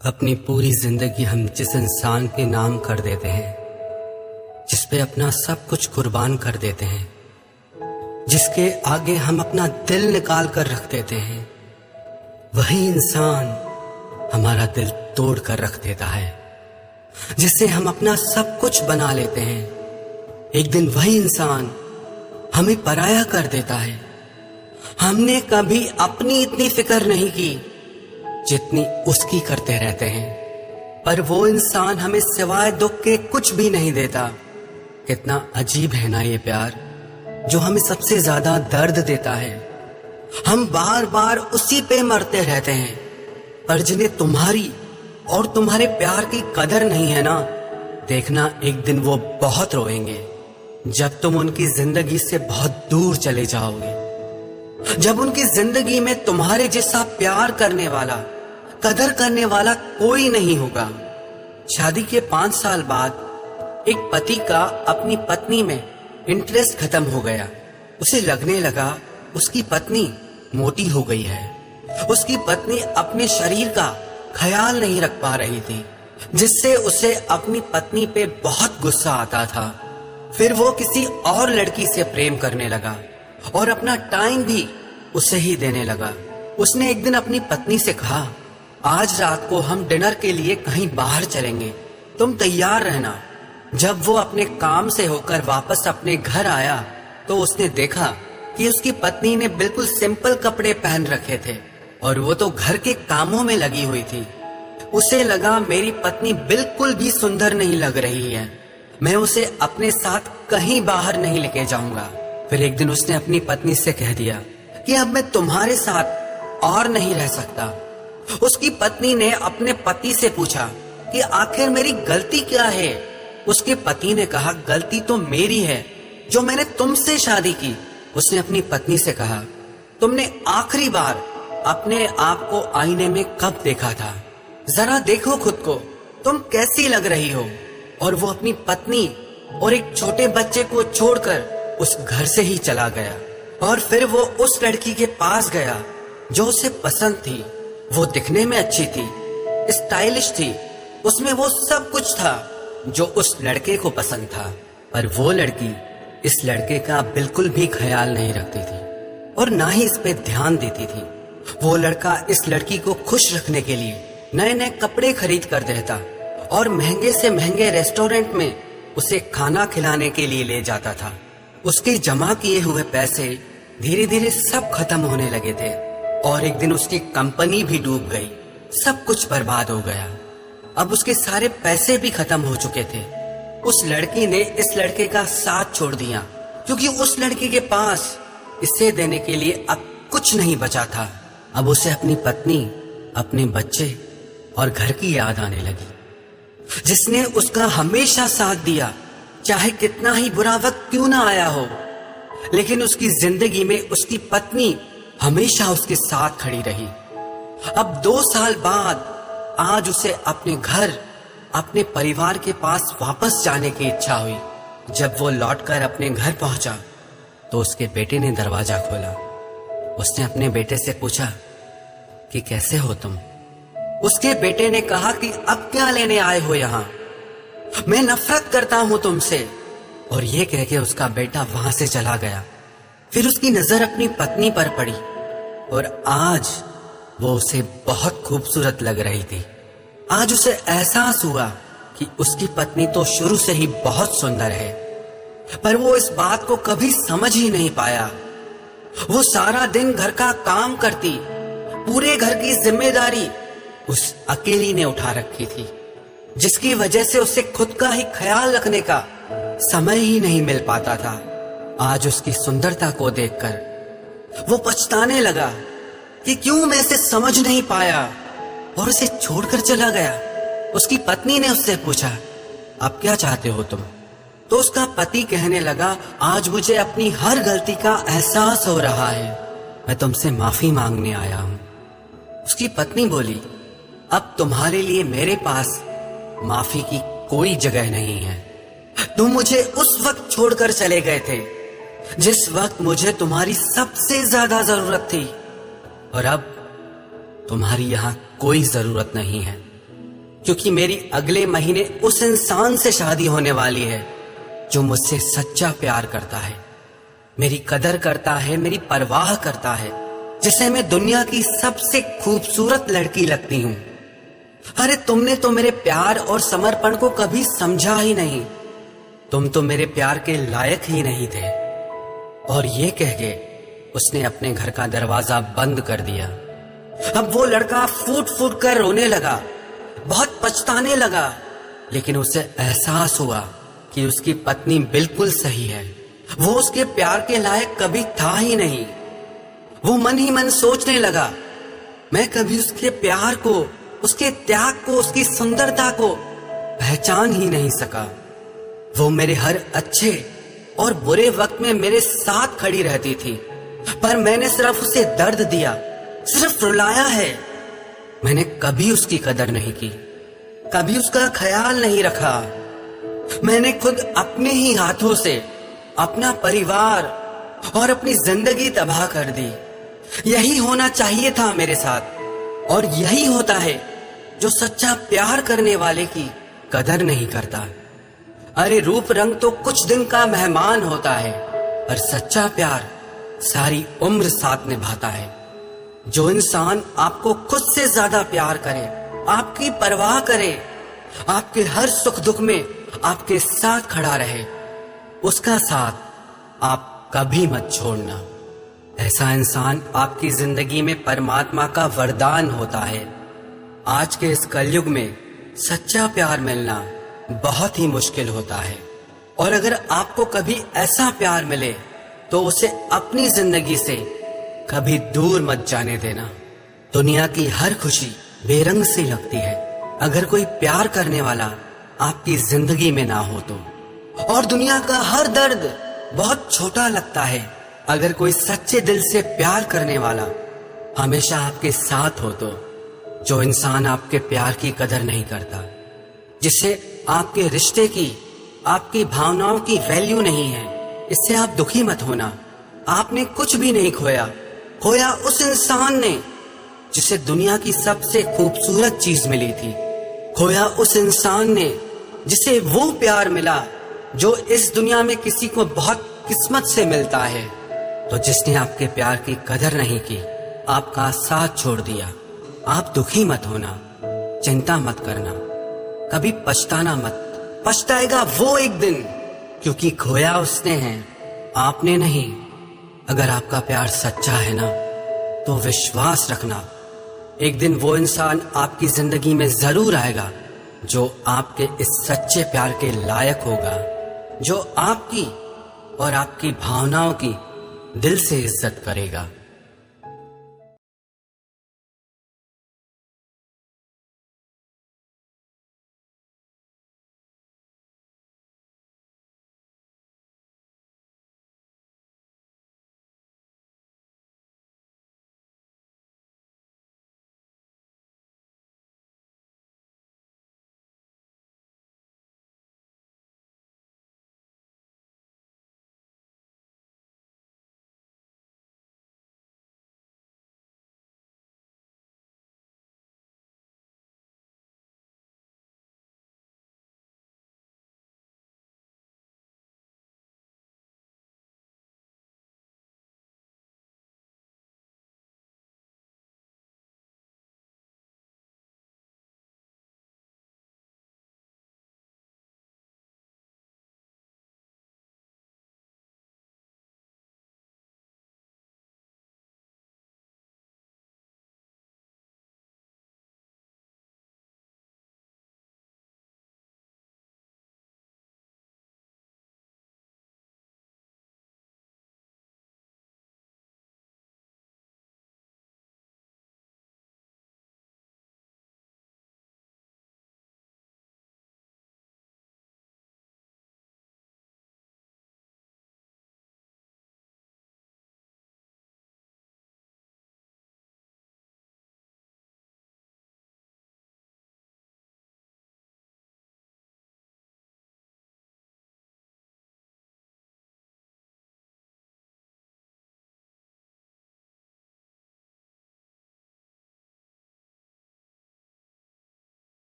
अपनी पूरी जिंदगी हम जिस इंसान के नाम कर देते हैं, जिस पे अपना सब कुछ कुर्बान कर देते हैं, जिसके आगे हम अपना दिल निकाल कर रख देते हैं, वही इंसान हमारा दिल तोड़ कर रख देता है। जिससे हम अपना सब कुछ बना लेते हैं, एक दिन वही इंसान हमें पराया कर देता है। हमने कभी अपनी इतनी फिक्र नहीं की जितनी उसकी करते रहते हैं, पर वो इंसान हमें सिवाय दुख के कुछ भी नहीं देता। कितना अजीब है ना ये प्यार, जो हमें सबसे ज्यादा दर्द देता है। हम बार बार उसी पे मरते रहते हैं, पर जिन्हें तुम्हारी और तुम्हारे प्यार की कदर नहीं है ना, देखना एक दिन वो बहुत रोएंगे जब तुम उनकी जिंदगी से बहुत दूर चले जाओगे। जब उनकी जिंदगी में तुम्हारे जैसा प्यार करने वाला, कदर करने वाला कोई नहीं होगा। शादी के 5 साल बाद एक पति का अपनी पत्नी में इंटरेस्ट खत्म हो गया। उसे लगने लगा उसकी पत्नी मोटी हो गई है। उसकी पत्नी अपने शरीर का ख्याल नहीं रख पा रही थी, जिससे उसे अपनी पत्नी पे बहुत गुस्सा आता था। फिर वो किसी और लड़की से प्रेम करने लगा और अपना टाइम भी उसे ही देने लगा। उसने एक दिन अपनी पत्नी से कहा, आज रात को हम डिनर के लिए कहीं बाहर चलेंगे, तुम तैयार रहना। जब वो अपने काम से होकर वापस अपने घर आया तो उसने देखा कि उसकी पत्नी ने बिल्कुल सिंपल कपड़े पहन रखे थे और वो तो घर के कामों में लगी हुई थी। उसे लगा मेरी पत्नी बिल्कुल भी सुंदर नहीं लग रही है, मैं उसे अपने साथ कहीं बाहर नहीं लेके जाऊंगा। फिर एक दिन उसने अपनी पत्नी से कह दिया कि अब मैं तुम्हारे साथ और नहीं रह सकता। उसकी पत्नी ने अपने पति से पूछा कि आखिर मेरी गलती क्या है। उसके पति ने कहा, गलती तो मेरी है जो मैंने तुमसे शादी की। उसने अपनी पत्नी से कहा, तुमने आखिरी बार अपने आप को आईने में कब देखा था? जरा देखो खुद को, तुम कैसी लग रही हो। और वो अपनी पत्नी और एक छोटे बच्चे को छोड़कर उस घर से ही चला गया। और फिर वो उस लड़की के पास गया जो उसे पसंद थी। वो दिखने में अच्छी थी, स्टाइलिश थी, उसमें वो सब कुछ था जो उस लड़के को पसंद था। पर वो लड़की इस लड़के का बिल्कुल भी ख्याल नहीं रखती थी और ना ही इस पे ध्यान देती थी। वो लड़का इस लड़की को खुश रखने के लिए नए नए कपड़े खरीद कर देता और महंगे से महंगे रेस्टोरेंट में उसे खाना खिलाने के लिए ले जाता था। उसके जमा किए हुए पैसे धीरे धीरे सब खत्म होने लगे थे और एक दिन उसकी कंपनी भी डूब गई, सब कुछ बर्बाद हो गया। अब उसके सारे पैसे भी खत्म हो चुके थे। उस लड़की ने इस लड़के का साथ छोड़ दिया क्योंकि उस लड़की के पास इसे देने के लिए अब कुछ नहीं बचा था। अब उसे अपनी पत्नी, अपने बच्चे और घर की याद आने लगी, जिसने उसका हमेशा साथ दिया, चाहे कितना ही बुरा वक्त क्यों ना आया हो। लेकिन उसकी जिंदगी में उसकी पत्नी हमेशा उसके साथ खड़ी रही। अब 2 साल बाद आज उसे अपने घर, अपने परिवार के पास वापस जाने की इच्छा हुई। जब वो लौटकर अपने घर पहुंचा तो उसके बेटे ने दरवाजा खोला। उसने अपने बेटे से पूछा कि कैसे हो तुम? उसके बेटे ने कहा कि अब क्या लेने आए हो यहाँ? मैं नफरत करता हूं तुमसे। और ये कह के उसका बेटा वहां से चला गया। फिर उसकी नजर अपनी पत्नी पर पड़ी और आज वो उसे बहुत खूबसूरत लग रही थी। आज उसे एहसास हुआ कि उसकी पत्नी तो शुरू से ही बहुत सुंदर है, पर वो इस बात को कभी समझ ही नहीं पाया। वो सारा दिन घर का काम करती, पूरे घर की जिम्मेदारी उस अकेली ने उठा रखी थी, जिसकी वजह से उसे खुद का ही ख्याल रखने का समय ही नहीं मिल पाता था। आज उसकी सुंदरता को देखकर वो पछताने लगा कि क्यों मैं इसे समझ नहीं पाया और उसे छोड़कर चला गया। उसकी पत्नी ने उससे पूछा, अब क्या चाहते हो तुम? तो उसका पति कहने लगा, आज मुझे अपनी हर गलती का एहसास हो रहा है, मैं तुमसे माफी मांगने आया हूं। उसकी पत्नी बोली, अब तुम्हारे लिए मेरे पास माफी की कोई जगह नहीं है। तुम मुझे उस वक्त छोड़कर चले गए थे जिस वक्त मुझे तुम्हारी सबसे ज्यादा जरूरत थी, और अब तुम्हारी यहां कोई जरूरत नहीं है। क्योंकि मेरी अगले महीने उस इंसान से शादी होने वाली है जो मुझसे सच्चा प्यार करता है, मेरी कदर करता है, मेरी परवाह करता है, जिसे मैं दुनिया की सबसे खूबसूरत लड़की लगती हूं। अरे तुमने तो मेरे प्यार और समर्पण को कभी समझा ही नहीं। तुम तो मेरे प्यार के लायक ही नहीं थे। और ये कह के उसने अपने घर का दरवाजा बंद कर दिया। अब वो लड़का फूट फूट कर रोने लगा, बहुत पछताने लगा, लेकिन उसे एहसास हुआ कि उसकी पत्नी बिल्कुल सही है। वो उसके प्यार के लायक कभी था ही नहीं। वो मन ही मन सोचने लगा, मैं कभी उसके प्यार को, उसके त्याग को, उसकी सुंदरता को पहचान ही नहीं सका। वो मेरे हर अच्छे और बुरे वक्त में मेरे साथ खड़ी रहती थी, पर मैंने सिर्फ उसे दर्द दिया, सिर्फ रुलाया है। मैंने कभी उसकी कदर नहीं की, कभी उसका ख्याल नहीं रखा। मैंने खुद अपने ही हाथों से अपना परिवार और अपनी जिंदगी तबाह कर दी। यही होना चाहिए था मेरे साथ, और यही होता है जो सच्चा प्यार करने वाले की कदर नहीं करता। अरे रूप रंग तो कुछ दिन का मेहमान होता है, और सच्चा प्यार सारी उम्र साथ निभाता है। जो इंसान आपको खुद से ज्यादा प्यार करे, आपकी परवाह करे, आपके हर सुख दुख में आपके साथ खड़ा रहे, उसका साथ आप कभी मत छोड़ना। ऐसा इंसान आपकी जिंदगी में परमात्मा का वरदान होता है। आज के इस कलयुग में सच्चा प्यार मिलना बहुत ही मुश्किल होता है, और अगर आपको कभी ऐसा प्यार मिले तो उसे अपनी जिंदगी से कभी दूर मत जाने देना। दुनिया की हर खुशी बेरंग सी लगती है अगर कोई प्यार करने वाला आपकी जिंदगी में ना हो तो, और दुनिया का हर दर्द बहुत छोटा लगता है अगर कोई सच्चे दिल से प्यार करने वाला हमेशा आपके साथ हो तो। जो इंसान आपके प्यार की कदर नहीं करता, जिसे आपके रिश्ते की, आपकी भावनाओं की वैल्यू नहीं है, इससे आप दुखी मत होना। आपने कुछ भी नहीं खोया, खोया उस इंसान ने जिसे दुनिया की सबसे खूबसूरत चीज मिली थी। खोया उस इंसान ने जिसे वो प्यार मिला जो इस दुनिया में किसी को बहुत किस्मत से मिलता है। तो जिसने आपके प्यार की कदर नहीं की, आपका साथ छोड़ दिया, आप दुखी मत होना, चिंता मत करना, कभी पछताना मत। पछताएगा वो एक दिन, क्योंकि खोया उसने है, आपने नहीं। अगर आपका प्यार सच्चा है ना, तो विश्वास रखना, एक दिन वो इंसान आपकी जिंदगी में जरूर आएगा जो आपके इस सच्चे प्यार के लायक होगा, जो आपकी और आपकी भावनाओं की दिल से इज्जत करेगा।